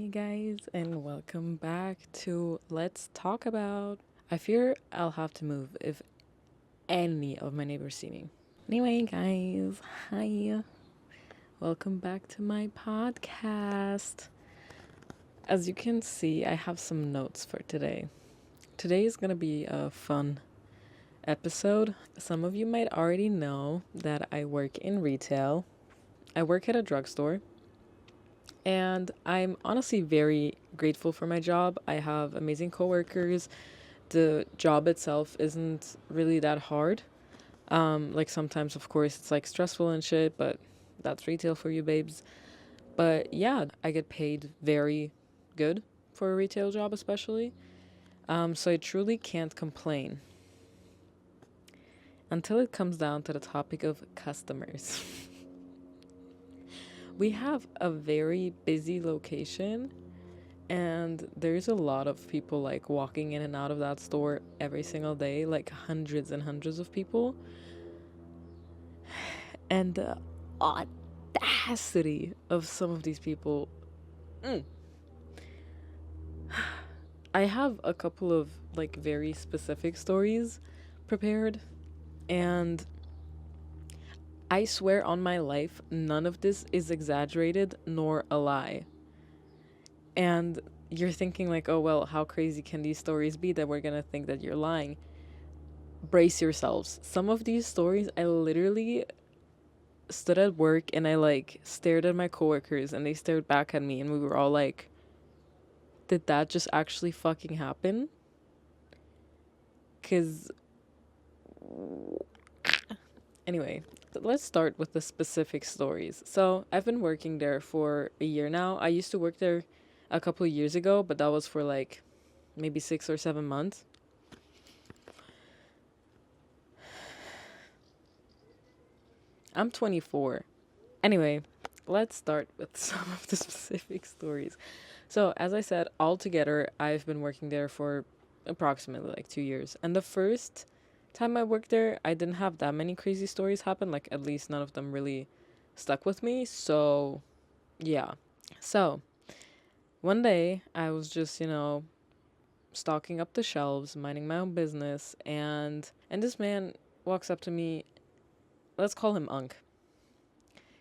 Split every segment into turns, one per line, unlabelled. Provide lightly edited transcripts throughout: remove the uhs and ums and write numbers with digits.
Hi, guys, and welcome back to Let's Talk About. I fear I'll have to move if any of my neighbors see me. Anyway, guys, hi. Welcome back to my podcast. As you can see, I have some notes for today. Today is going to be a fun episode. Some of you might already know that I work in retail. I work at a drugstore. And I'm honestly very grateful for my job. I have amazing coworkers. The job itself isn't really that hard. Like sometimes, of course, it's like stressful and shit, but that's retail for you, babes. But yeah, I get paid very good for a retail job, especially. So I truly can't complain until it comes down to the topic of customers. We have a very busy location, and there's a lot of people like walking in and out of that store every single day, like hundreds and hundreds of people. And the audacity of some of these people. Mm. I have a couple of like very specific stories prepared, and I swear on my life, none of this is exaggerated nor a lie. And you're thinking like, oh well, how crazy can these stories be that we're gonna think that you're lying? Brace yourselves. Some of these stories, I literally stood at work and I like stared at my coworkers and they stared back at me and we were all like, did that just actually fucking happen? Cause anyway, let's start with the specific stories. So I've been working there for a year now. I used to work there a couple of years ago, but that was for like maybe 6 or 7 months. I'm 24. Anyway, let's start with some of the specific stories. So, as I said, altogether, I've been working there for approximately like 2 years. And the first time I worked there, I didn't have that many crazy stories happen. Like, at least none of them really stuck with me. So, yeah. So, one day, I was just, stocking up the shelves, minding my own business. And this man walks up to me. Let's call him Unk,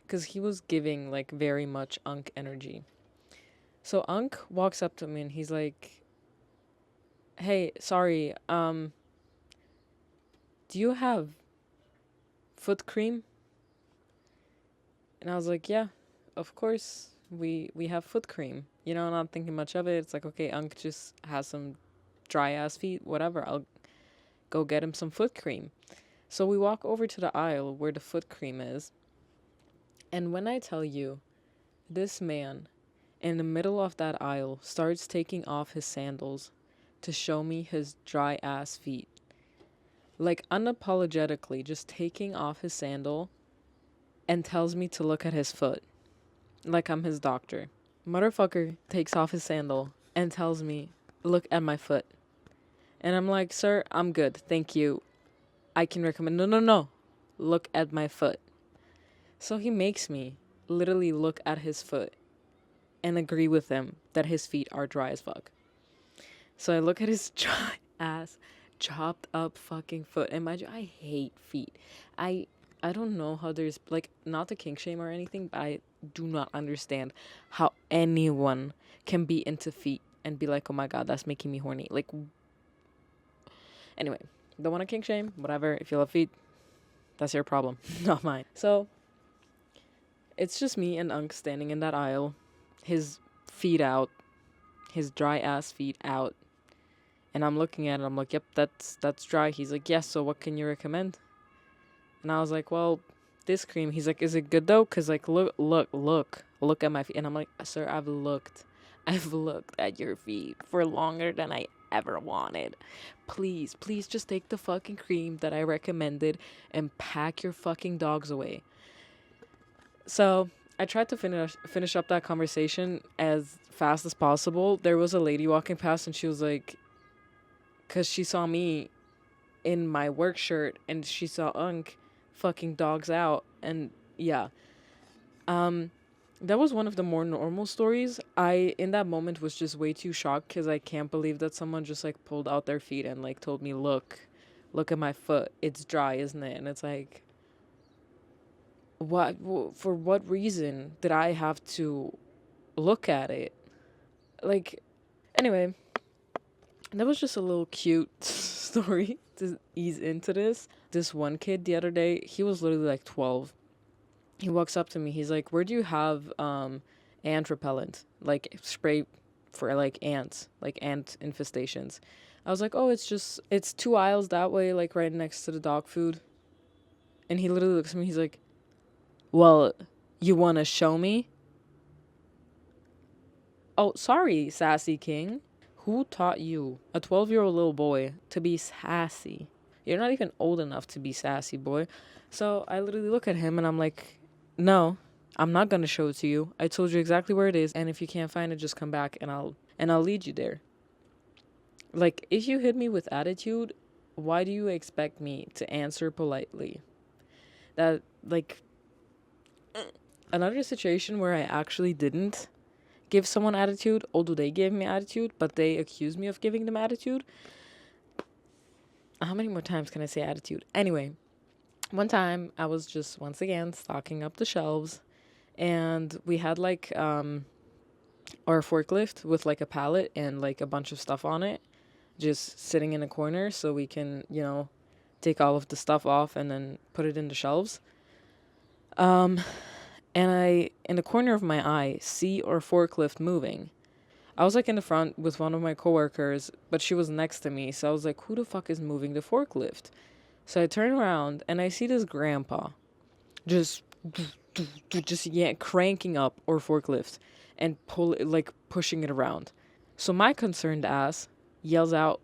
because he was giving like very much Unk energy. So Unk walks up to me and he's like, "Hey, sorry, do you have foot cream?" And I was like, "Yeah, of course we have foot cream." Not thinking much of it. It's like, okay, Unk just has some dry ass feet, whatever. I'll go get him some foot cream. So we walk over to the aisle where the foot cream is. And when I tell you, this man in the middle of that aisle starts taking off his sandals to show me his dry ass feet. Like unapologetically just taking off his sandal and tells me to look at his foot. Like I'm his doctor. Motherfucker takes off his sandal and tells me, look at my foot. And I'm like, sir, I'm good. Thank you. I can recommend. No, no, no. Look at my foot. So he makes me literally look at his foot and agree with him that his feet are dry as fuck. So I look at his dry ass, chopped up fucking foot. And mind you, I hate feet. I don't know how there's like, not to kink shame or anything, but I do not understand how anyone can be into feet and be like, oh my god, that's making me horny. Like, anyway, don't want to kink shame, whatever. If you love feet, that's your problem, not mine. So it's just me and Unk standing in that aisle, his feet out, his dry ass feet out. And I'm looking at it, I'm like, yep, that's dry. He's like, yes, so what can you recommend? And I was like, well, this cream. He's like, is it good though? Because like, look at my feet. And I'm like, sir, I've looked at your feet for longer than I ever wanted. Please just take the fucking cream that I recommended and pack your fucking dogs away. So I tried to finish up that conversation as fast as possible. There was a lady walking past and she was like, because she saw me in my work shirt and she saw Unk fucking dogs out. And yeah, that was one of the more normal stories. I, in that moment, was just way too shocked because I can't believe that someone just like pulled out their feet and like told me, look at my foot. It's dry, isn't it? And it's like, what, for what reason did I have to look at it? Like, anyway, that was just a little cute story to ease into this. This one kid the other day, he was literally like 12. He walks up to me. He's like, "Where do you have ant repellent? Like spray for like ants, like ant infestations?" I was like, "Oh, it's 2 aisles that way, like right next to the dog food." And he literally looks at me. He's like, "Well, you want to show me?" Oh, sorry, sassy king. Who taught you, a 12-year-old little boy, to be sassy? You're not even old enough to be sassy, boy. So I literally look at him and I'm like, no, I'm not gonna show it to you. I told you exactly where it is, and if you can't find it, just come back and I'll lead you there. Like, if you hit me with attitude, why do you expect me to answer politely? That, like, another situation where I actually didn't give someone attitude, although they gave me attitude, but they accused me of giving them attitude. How many more times can I say attitude? Anyway, one time I was just once again stocking up the shelves, and we had like our forklift with like a pallet and like a bunch of stuff on it, just sitting in a corner so we can, take all of the stuff off and then put it in the shelves. And I, in the corner of my eye, see our forklift moving. I was like in the front with one of my coworkers, but she was next to me, so I was like, who the fuck is moving the forklift? So I turn around and I see this grandpa just cranking up our forklift and pushing it around. So my concerned ass yells out,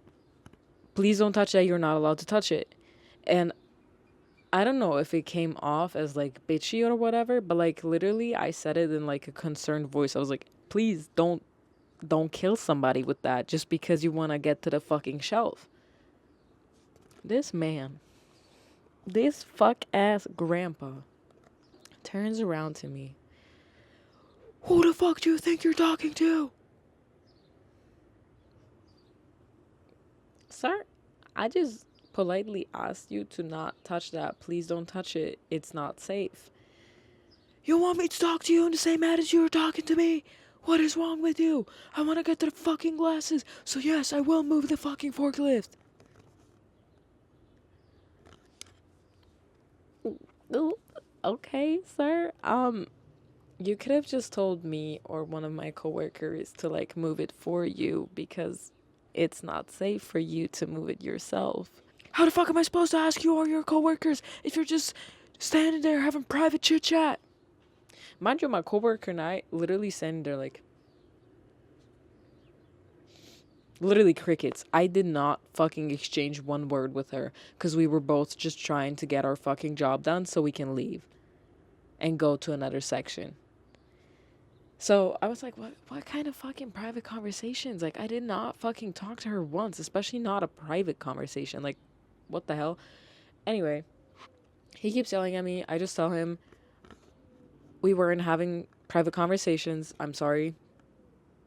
"Please don't touch that, you're not allowed to touch it." And I don't know if it came off as like bitchy or whatever, but like literally I said it in like a concerned voice. I was like, "Please don't kill somebody with that just because you want to get to the fucking shelf." This man, this fuck ass grandpa turns around to me. "Who the fuck do you think you're talking to?" Sir, I just politely asked you to not touch that. Please don't touch it. It's not safe. "You want me to talk to you in the same attitude you're talking to me? What is wrong with you? I want to get to the fucking glasses. So yes, I will move the fucking forklift." Okay, sir. You could have just told me or one of my coworkers to like move it for you because it's not safe for you to move it yourself. How the fuck am I supposed to ask you or your coworkers if you're just standing there having private chit chat? Mind you, my coworker and I literally standing there like literally crickets. I did not fucking exchange one word with her because we were both just trying to get our fucking job done so we can leave and go to another section. So I was like, what kind of fucking private conversations? Like, I did not fucking talk to her once, especially not a private conversation. Like, what the hell? Anyway, he keeps yelling at me. I just tell him, we weren't having private conversations. I'm sorry.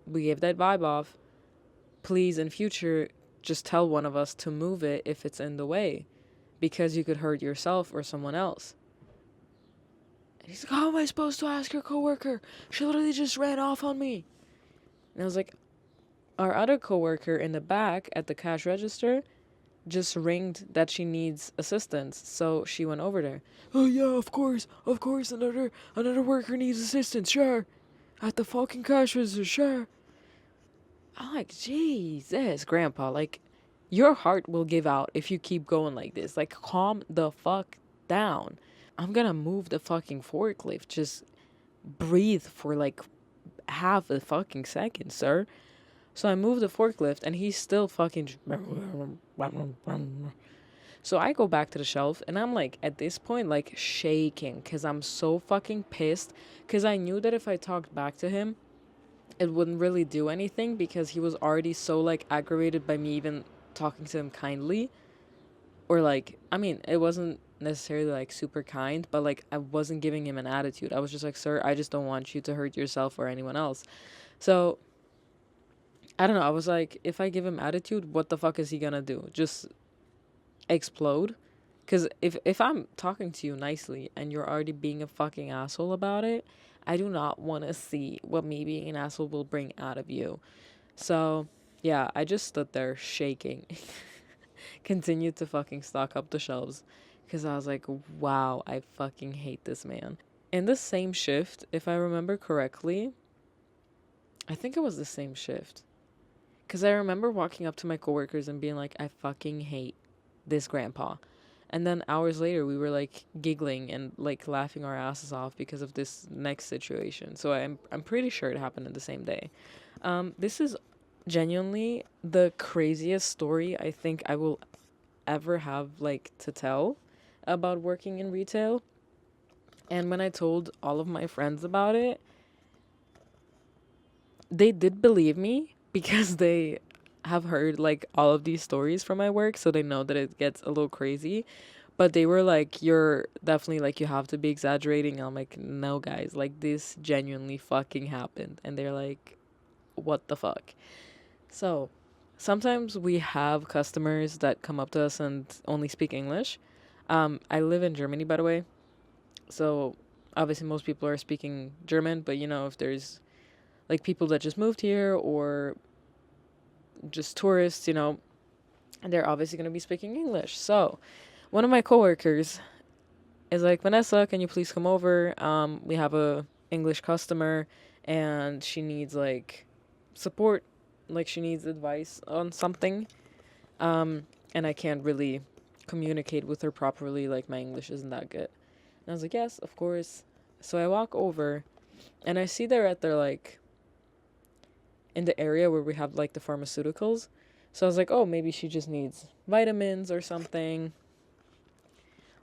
We gave that vibe off. Please, in future, just tell one of us to move it if it's in the way, because you could hurt yourself or someone else. And he's like, how am I supposed to ask your coworker? She literally just ran off on me. And I was like, our other coworker in the back at the cash register just ringed that she needs assistance, so she went over there. "Oh yeah, of course, another worker needs assistance, sure. At the fucking cash register, sure." I'm like, Jesus, grandpa, like, your heart will give out if you keep going like this. Like, calm the fuck down. I'm gonna move the fucking forklift. Just breathe for like half a fucking second, sir. So I move the forklift and he's still fucking. So I go back to the shelf and I'm like, at this point, like shaking because I'm so fucking pissed. Because I knew that if I talked back to him, it wouldn't really do anything because he was already so like aggravated by me even talking to him kindly. Or like, I mean, it wasn't necessarily like super kind, but like I wasn't giving him an attitude. I was just like, "Sir, I just don't want you to hurt yourself or anyone else." So I don't know. I was like, if I give him attitude, what the fuck is he gonna do? Just explode? Because if I'm talking to you nicely and you're already being a fucking asshole about it, I do not want to see what me being an asshole will bring out of you. So yeah, I just stood there shaking, continued to fucking stock up the shelves because I was like, wow, I fucking hate this man. In the same shift, if I remember correctly, I think it was the same shift. Because I remember walking up to my coworkers and being like, I fucking hate this grandpa. And then hours later, we were like giggling and like laughing our asses off because of this next situation. So I'm pretty sure it happened in the same day. This is genuinely the craziest story I think I will ever have like to tell about working in retail. And when I told all of my friends about it, they did believe me because they have heard like all of these stories from my work, so they know that it gets a little crazy. But they were like, you're definitely like, you have to be exaggerating. I'm like, no, guys, like, this genuinely fucking happened. And they're like, what the fuck? So sometimes we have customers that come up to us and only speak English. I live in Germany, by the way. So obviously, most people are speaking German, but you know, if there's like people that just moved here or just tourists, you know, and they're obviously going to be speaking English. So, one of my coworkers is like, Vanessa, can you please come over? We have a English customer, and she needs like support, like she needs advice on something. And I can't really communicate with her properly. Like my English isn't that good. And I was like, yes, of course. So I walk over, and I see they're at their like in the area where we have like the pharmaceuticals. So I was like, oh, maybe she just needs vitamins or something.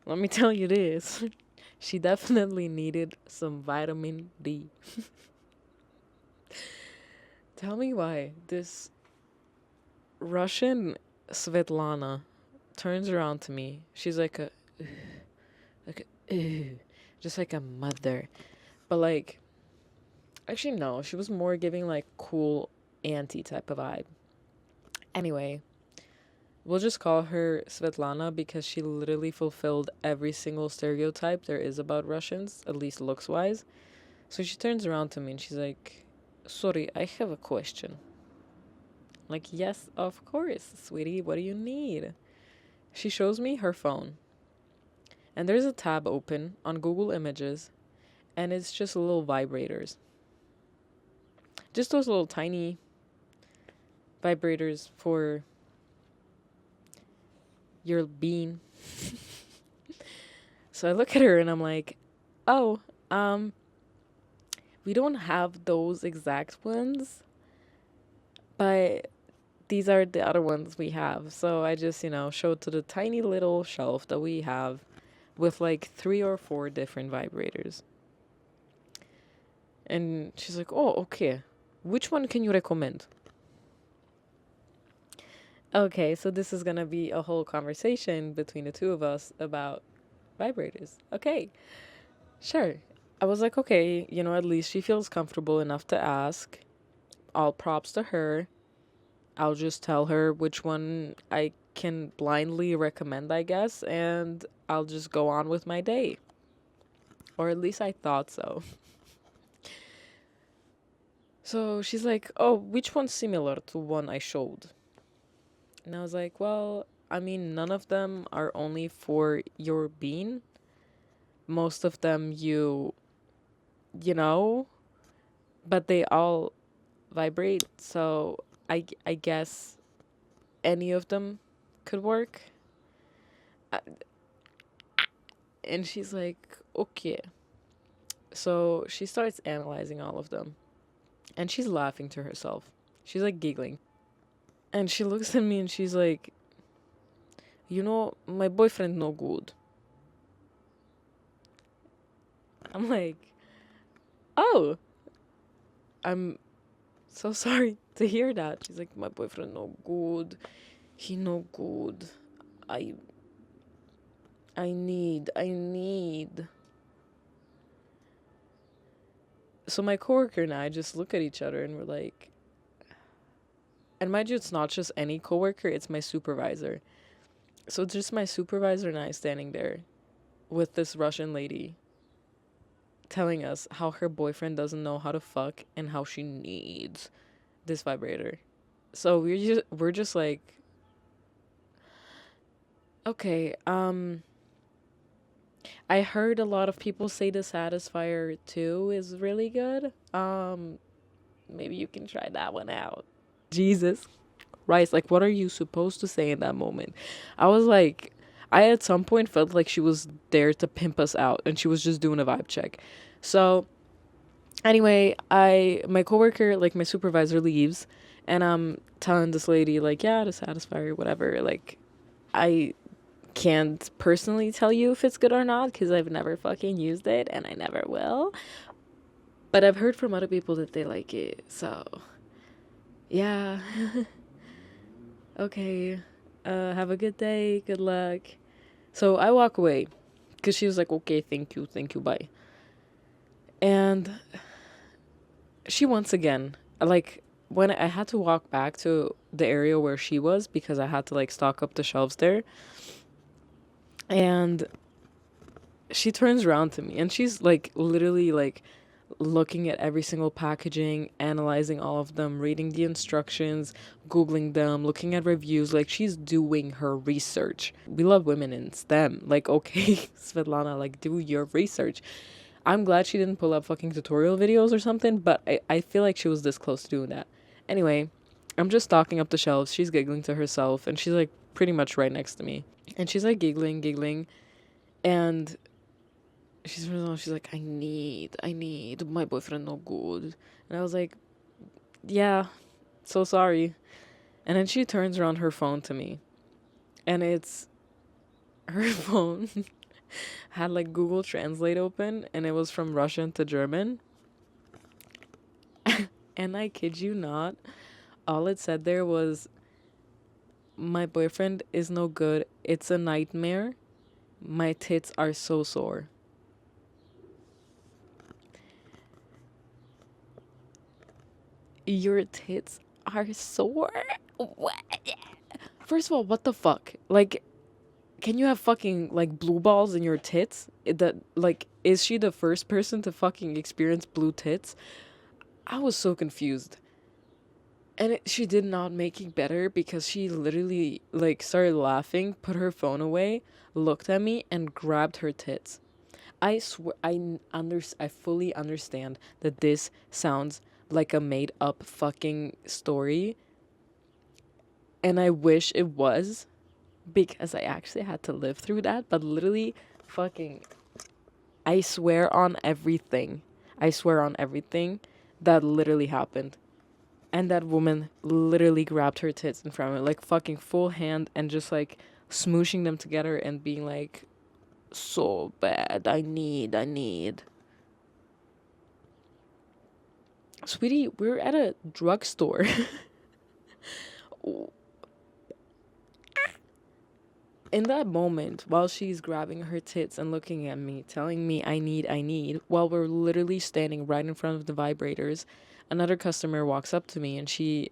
Let me tell you this. She definitely needed some vitamin D. Tell me why this Russian Svetlana turns around to me. She's like a like just like a mother. But like actually no, she was more giving like cool auntie type of vibe. Anyway, we'll just call her Svetlana because she literally fulfilled every single stereotype there is about Russians, at least looks wise. So she turns around to me and she's like, sorry, I have a question. I'm like, yes, of course, sweetie, what do you need? She shows me her phone. And there's a tab open on Google Images, and it's just little vibrators. Just those little tiny vibrators for your bean. So I look at her and I'm like, oh, we don't have those exact ones, but these are the other ones we have. So I just, you know, showed to the tiny little shelf that we have with like 3 or 4 different vibrators. And she's like, oh, okay. Which one can you recommend? Okay, so this is gonna be a whole conversation between the two of us about vibrators. Okay, sure. I was like, okay, you know, at least she feels comfortable enough to ask. All props to her. I'll just tell her which one I can blindly recommend, I guess, and I'll just go on with my day. Or at least I thought so. So she's like, oh, which one's similar to one I showed? And I was like, well, I mean, none of them are only for your bean. Most of them you know, but they all vibrate. So I guess any of them could work. Uh, And she's like, okay. So she starts analyzing all of them. And she's laughing to herself. She's like giggling. And she looks at me and she's like, you know, my boyfriend no good. I'm like, oh, I'm so sorry to hear that. She's like, my boyfriend no good. He no good. I I need. So my coworker and I just look at each other and we're like, and mind you, it's not just any coworker, it's my supervisor. So it's just my supervisor and I standing there with this Russian lady telling us how her boyfriend doesn't know how to fuck and how she needs this vibrator. So we're just like, okay, I heard a lot of people say the Satisfier 2 is really good. Maybe you can try that one out. Jesus Christ, like what are you supposed to say in that moment? I was like, I at some point felt like she was there to pimp us out and she was just doing a vibe check. So anyway, my coworker, like my supervisor leaves and I'm telling this lady like, yeah, the Satisfier, whatever, like I can't personally tell you if it's good or not because I've never fucking used it and I never will. But I've heard from other people that they like it. So, yeah. Okay. Have a good day. Good luck. So I walk away because she was like, okay, thank you, bye. And she once again, like, when I had to walk back to the area where she was because I had to, like, stock up the shelves there. And she turns around to me and she's, like, literally, like, looking at every single packaging, analyzing all of them, reading the instructions, Googling them, looking at reviews. Like, she's doing her research. We love women in STEM. Like, okay, Svetlana, like, do your research. I'm glad she didn't pull up fucking tutorial videos or something, but I feel like she was this close to doing that. Anyway, I'm just stocking up the shelves. She's giggling to herself, and she's, like, pretty much right next to me. And she's, like, giggling, and she's like, I need my boyfriend no good. And I was like, yeah, so sorry. And then she turns around her phone to me, and it's her phone had like Google Translate open, and it was from Russian to German. And I kid you not, all it said there was, my boyfriend is no good, it's a nightmare, my tits are so sore. Your tits are sore? What? First of all, what the fuck? Like, can you have fucking, like, blue balls in your tits? That, like, is she the first person to fucking experience blue tits? I was so confused. And she did not make it better because she literally, like, started laughing, put her phone away, looked at me, and grabbed her tits. I swear, I fully understand that this sounds like a made up fucking story. And I wish it was, because I actually had to live through that. But literally, fucking, I swear on everything. I swear on everything that literally happened. And that woman literally grabbed her tits in front of me, like fucking full hand, and just like smooshing them together and being like, so bad, I need. Sweetie, we're at a drugstore. In that moment, while she's grabbing her tits and looking at me, telling me I need, while we're literally standing right in front of the vibrators, another customer walks up to me and she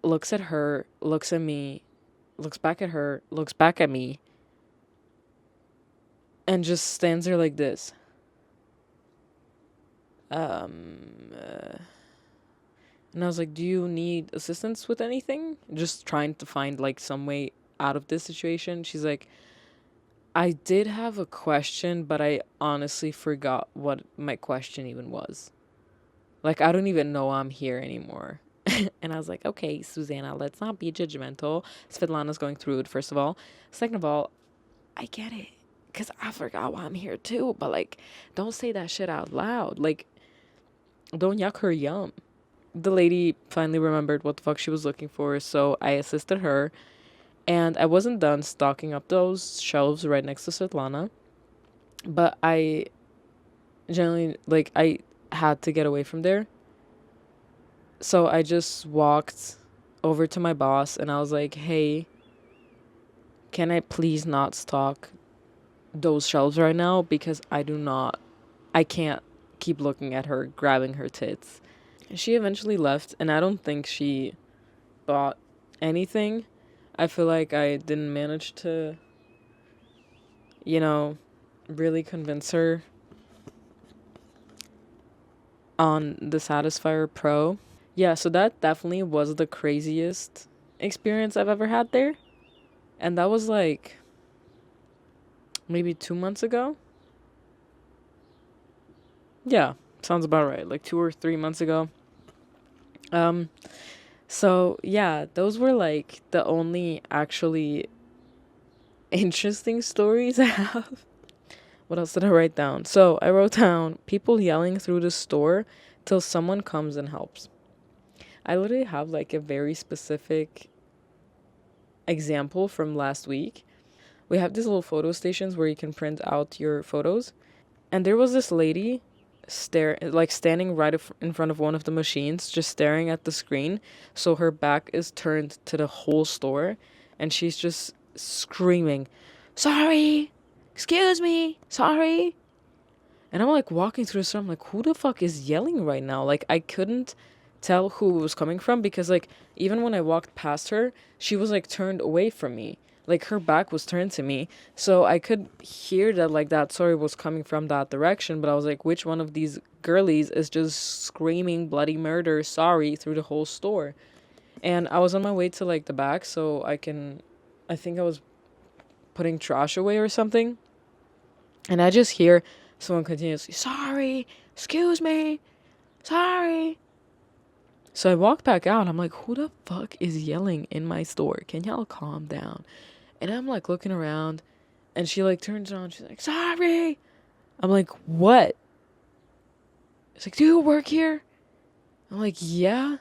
looks at her, looks at me, looks back at her, looks back at me, and just stands there like this. And I was like, do you need assistance with anything? Just trying to find like some way out of this situation. She's like, I did have a question, but I honestly forgot what my question even was. Like, I don't even know I'm here anymore. And I was like, okay, Susanna, let's not be judgmental. Svetlana's going through it, first of all. Second of all, I get it. Because I forgot why I'm here too. But, like, don't say that shit out loud. Like, don't yuck her yum. The lady finally remembered what the fuck she was looking for. So I assisted her. And I wasn't done stocking up those shelves right next to Svetlana. But I generally, like, I had to get away from there. So I just walked over to my boss and I was like, hey, can I please not stock those shelves right now? Because I can't keep looking at her, grabbing her tits. She eventually left, and I don't think she bought anything. I feel like I didn't manage to, you know, really convince her on the Satisfier Pro. Yeah, so that definitely was the craziest experience I've ever had there. And that was like maybe 2 months ago. Yeah, sounds about right. Like 2 or 3 months ago. Um, so yeah, those were like the only actually interesting stories I have. What else did I write down? So I wrote down people yelling through the store till someone comes and helps. I literally have like a very specific example from last week. We have these little photo stations where you can print out your photos. And there was this lady standing right in front of one of the machines, just staring at the screen. So her back is turned to the whole store, and she's just screaming, "Sorry, excuse me, sorry." And I'm like walking through the store. I'm like, who the fuck is yelling right now? Like, I couldn't tell who it was coming from because, like, even when I walked past her, she was like turned away from me. Like, her back was turned to me. So I could hear that, like, that sorry was coming from that direction. But I was like, which one of these girlies is just screaming bloody murder, sorry, through the whole store? And I was on my way to, like, the back so I think I was putting trash away or something. And I just hear someone continuously, "Sorry, excuse me, sorry." So I walk back out. I'm like, who the fuck is yelling in my store? Can y'all calm down? And I'm like looking around, and she like turns around. She's like, "Sorry." I'm like, what? She's like, "Do you work here?" I'm like, "Yeah."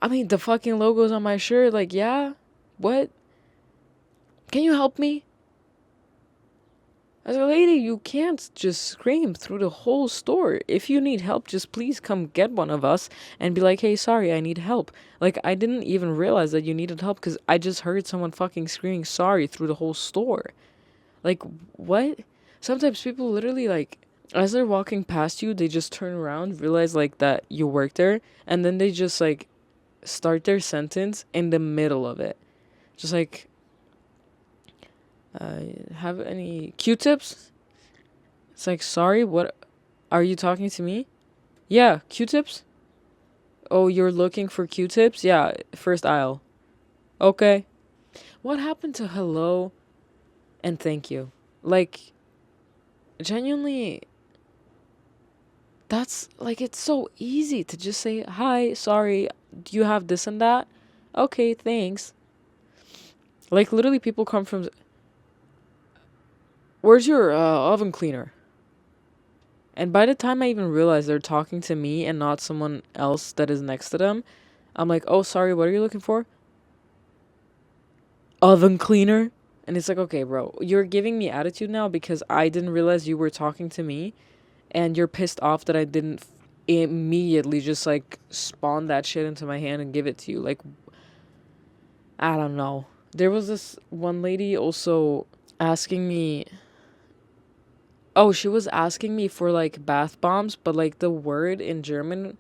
I mean, the fucking logo's on my shirt. Like, yeah. What? Can you help me? I was like, "Lady, you can't just scream through the whole store. If you need help, just please come get one of us and be like, hey, sorry, I need help." Like, I didn't even realize that you needed help because I just heard someone fucking screaming sorry through the whole store. Like, what? Sometimes people literally, like, as they're walking past you, they just turn around, realize, like, that you work there, and then they just, like, start their sentence in the middle of it. Just like, have any Q-tips? It's like, sorry, what? Are you talking to me? Yeah, Q-tips? Oh, you're looking for Q-tips? Yeah, first aisle. Okay. What happened to hello and thank you? Like, genuinely, that's, like, it's so easy to just say, hi, sorry, do you have this and that? Okay, thanks. Like, literally, people come from, where's your oven cleaner? And by the time I even realize they're talking to me and not someone else that is next to them, I'm like, oh, sorry, what are you looking for? Oven cleaner? And it's like, okay, bro, you're giving me attitude now because I didn't realize you were talking to me and you're pissed off that I didn't immediately just like spawn that shit into my hand and give it to you. Like, I don't know. There was this one lady also asking me, oh, she was asking me for like bath bombs, but like the word in German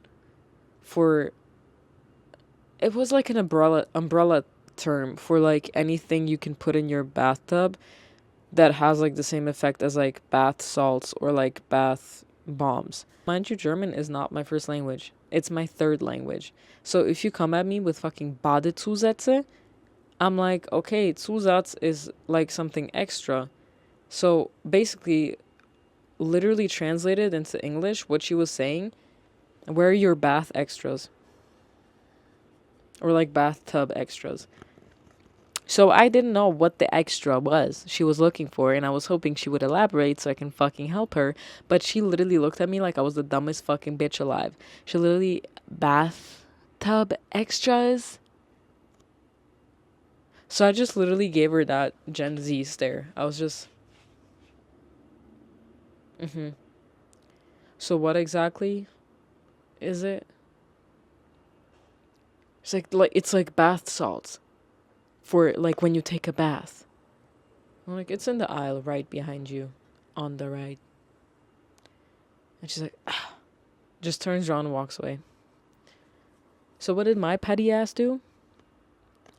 for it was like an umbrella term for like anything you can put in your bathtub that has like the same effect as like bath salts or like bath bombs. Mind you, German is not my first language. It's my third language. So if you come at me with fucking Badezusätze, I'm like, okay, Zusatz is like something extra. So basically, literally translated into English, what she was saying, where are your bath extras? Or like bathtub extras. So I didn't know what the extra was she was looking for, and I was hoping she would elaborate so I can fucking help her. But she literally looked at me like I was the dumbest fucking bitch alive. She literally, bathtub extras? So I just literally gave her that Gen Z stare. I was just, so what exactly is it? It's like bath salts for like when you take a bath. I'm like, it's in the aisle right behind you, on the right. And she's like, ah, just turns around and walks away. So what did my petty ass do?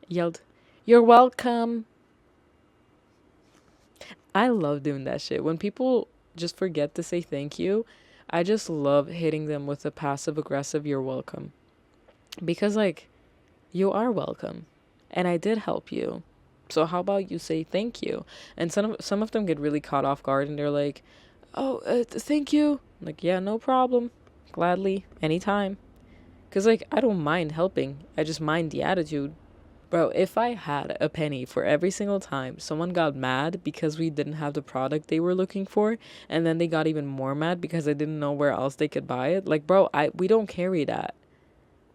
Yelled, "You're welcome." I love doing that shit. When people just forget to say thank you, I just love hitting them with a passive aggressive "you're welcome." Because, like, you are welcome. And I did help you. So how about you say thank you? And some of them get really caught off guard and they're like, "Oh, thank you." I'm like, "Yeah, no problem. Gladly, anytime." Cuz like I don't mind helping. I just mind the attitude. Bro, if I had a penny for every single time someone got mad because we didn't have the product they were looking for, and then they got even more mad because I didn't know where else they could buy it, like, bro, we don't carry that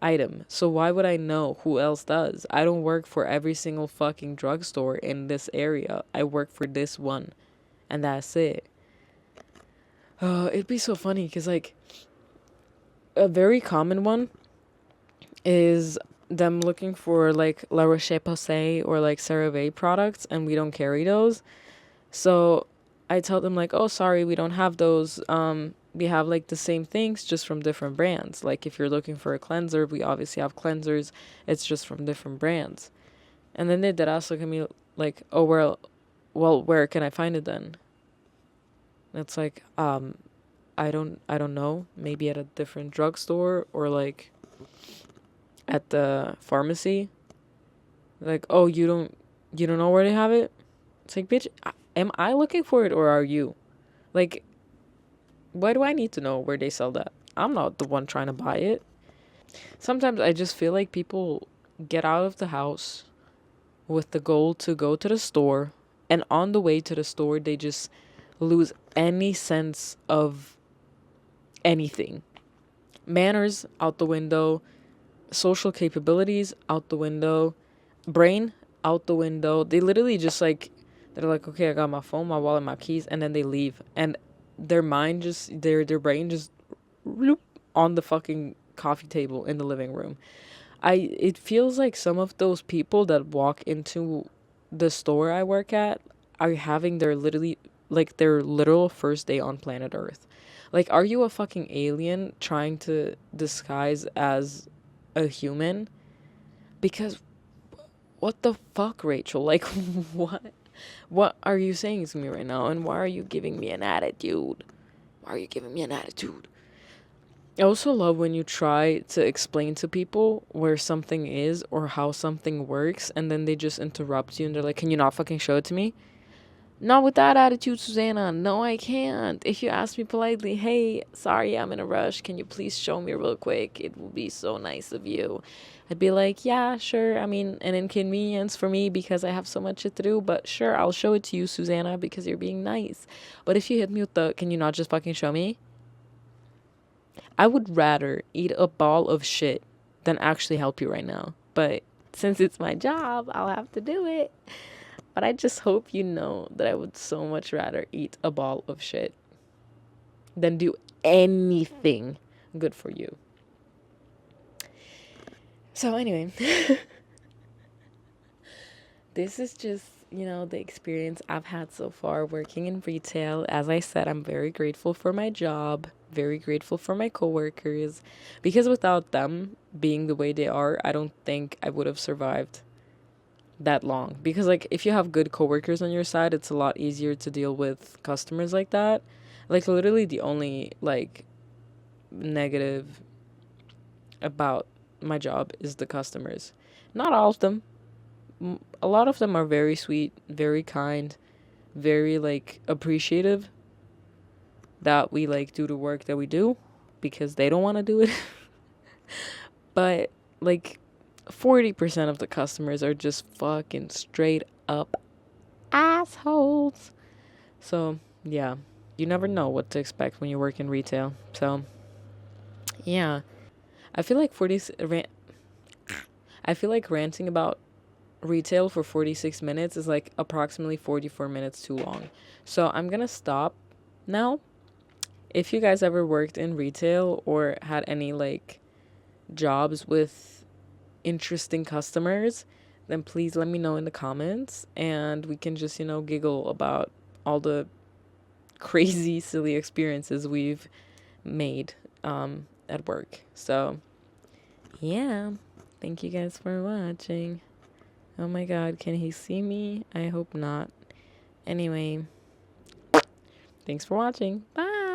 item. So why would I know who else does? I don't work for every single fucking drugstore in this area. I work for this one, and that's it. It'd be so funny because, like, a very common one is them looking for like La Roche Posay or like CeraVe products, and we don't carry those. So I tell them like, "Oh, sorry, we don't have those. We have like the same things just from different brands. Like if you're looking for a cleanser, we obviously have cleansers. It's just from different brands." And then they did ask look at me like, "Oh, well, where can I find it then?" And it's like, I don't know. Maybe at a different drugstore or like at the pharmacy. Like, "Oh, you don't know where they have it?" It's like, bitch, am I looking for it or are you? Like, why do I need to know where they sell that? I'm not the one trying to buy it. Sometimes I just feel like people get out of the house with the goal to go to the store, and on the way to the store, they just lose any sense of anything. Manners out the window, social capabilities out the window, brain out the window. They literally just like, they're like, "Okay, I got my phone, my wallet, my keys," and then they leave. And their mind just, their brain just bloop, on the fucking coffee table in the living room. It feels like some of those people that walk into the store I work at are having their literally, like, their literal first day on planet Earth. Like, are you a fucking alien trying to disguise as a human? Because what the fuck, Rachel? Like, what? What are you saying to me right now? And why are you giving me an attitude? Why are you giving me an attitude? I also love when you try to explain to people where something is or how something works, and then they just interrupt you and they're like, "Can you not fucking show it to me?" Not with that attitude, Susanna. No, I can't. If you ask me politely, "Hey, sorry, I'm in a rush. Can you please show me real quick? It will be so nice of you." I'd be like, "Yeah, sure. I mean, an inconvenience for me because I have so much shit to do, but sure, I'll show it to you, Susanna, because you're being nice." But if you hit me with the, "Can you not just fucking show me?" I would rather eat a ball of shit than actually help you right now. But since it's my job, I'll have to do it. But I just hope you know that I would so much rather eat a ball of shit than do anything good for you. So, anyway, this is just, the experience I've had so far working in retail. As I said, I'm very grateful for my job, very grateful for my coworkers, because without them being the way they are, I don't think I would have survived that long. Because, like, if you have good coworkers on your side, it's a lot easier to deal with customers like that. Like, literally the only, like, negative about my job is the customers. Not all of them. A lot of them are very sweet, very kind, very, like, appreciative that we, like, do the work that we do because they don't want to do it. But, like, 40% of the customers are just fucking straight up assholes. So, yeah, you never know what to expect when you work in retail. So, yeah, I feel like I feel like ranting about retail for 46 minutes is like approximately 44 minutes too long. So, I'm going to stop now. If you guys ever worked in retail or had any like jobs with interesting customers, then please let me know in the comments and we can just, giggle about all the crazy, silly experiences we've made at work. So yeah, thank you guys for watching. Oh my god, can he see me? I hope not. Anyway, thanks for watching. Bye.